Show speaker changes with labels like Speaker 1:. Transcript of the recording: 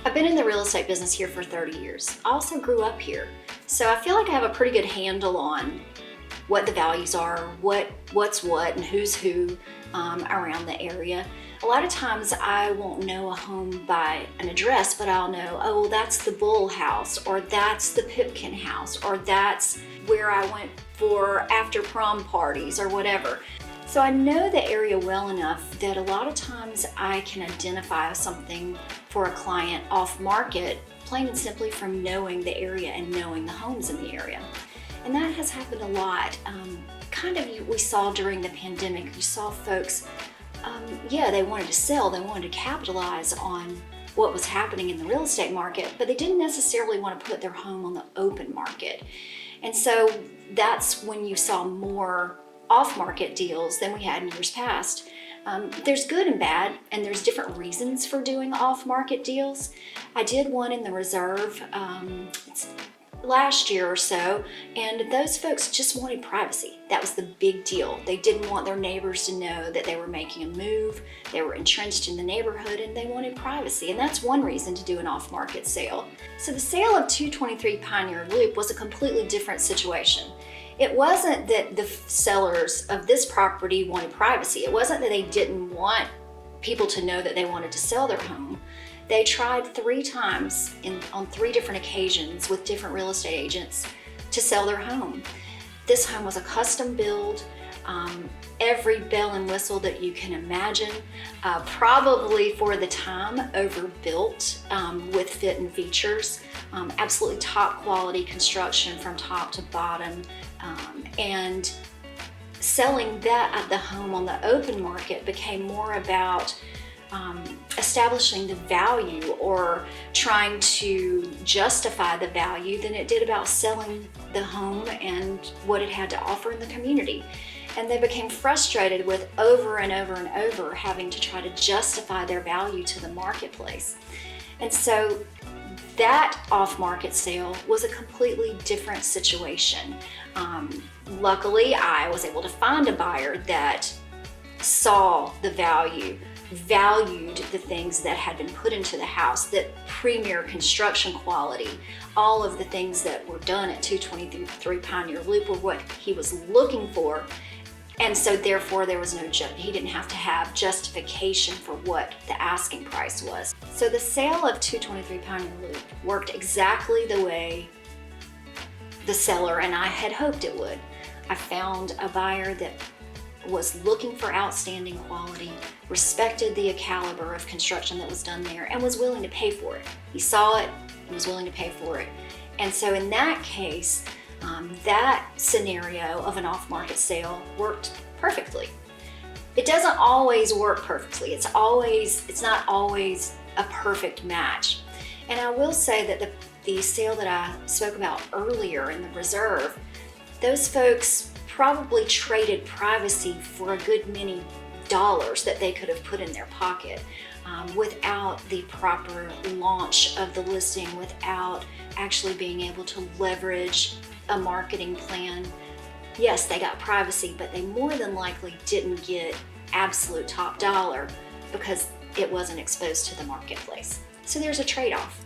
Speaker 1: I've been in the real estate business here for 30 years. I also grew up here. So I feel like I have a pretty good handle on what the values are, what's what, and who's who around the area. A lot of times I won't know a home by an address, but I'll know, oh, well, that's the Bull house, or that's the Pipkin house, or that's where I went for after prom parties or whatever. So I know the area well enough that a lot of times I can identify something for a client off market, plain and simply from knowing the area and knowing the homes in the area. And that has happened a lot. We saw during the pandemic, you saw folks, they wanted to sell, they wanted to capitalize on what was happening in the real estate market, but they didn't necessarily want to put their home on the open market. And so that's when you saw more off-market deals than we had in years past. There's good and bad, and there's different reasons for doing off-market deals. I did one in the Reserve last year or so, and those folks just wanted privacy. That was the big deal. They didn't want their neighbors to know that they were making a move, they were entrenched in the neighborhood, and they wanted privacy. And that's one reason to do an off-market sale. So the sale of 223 Pioneer Loop was a completely different situation. It wasn't that the sellers of this property wanted privacy. It wasn't that they didn't want people to know that they wanted to sell their home. They tried 3 times on 3 different occasions with different real estate agents to sell their home. This home was a custom build, every bell and whistle that you can imagine, probably for the time overbuilt with fit and features, absolutely top quality construction from top to bottom, and selling the home on the open market became more about establishing the value or trying to justify the value than it did about selling the home and what it had to offer in the community. And they became frustrated with over and over and over having to try to justify their value to the marketplace. And so that off-market sale was a completely different situation. Luckily, I was able to find a buyer that saw the value, valued the things that had been put into the house, that premier construction quality, all of the things that were done at 223 Pioneer Loop were what he was looking for. And so therefore there was he didn't have to have justification for what the asking price was. So the sale of 223 Pioneer Loop worked exactly the way the seller and I had hoped it would. I found a buyer that was looking for outstanding quality, respected the caliber of construction that was done there, and was willing to pay for it. He saw it and was willing to pay for it. And so in that case, that scenario of an off-market sale worked perfectly. It doesn't always work perfectly. It's not always a perfect match. And I will say that the sale that I spoke about earlier in the Reserve, those folks probably traded privacy for a good many dollars that they could have put in their pocket without the proper launch of the listing, without actually being able to leverage a marketing plan. Yes, they got privacy, but they more than likely didn't get absolute top dollar because it wasn't exposed to the marketplace. So there's a trade-off.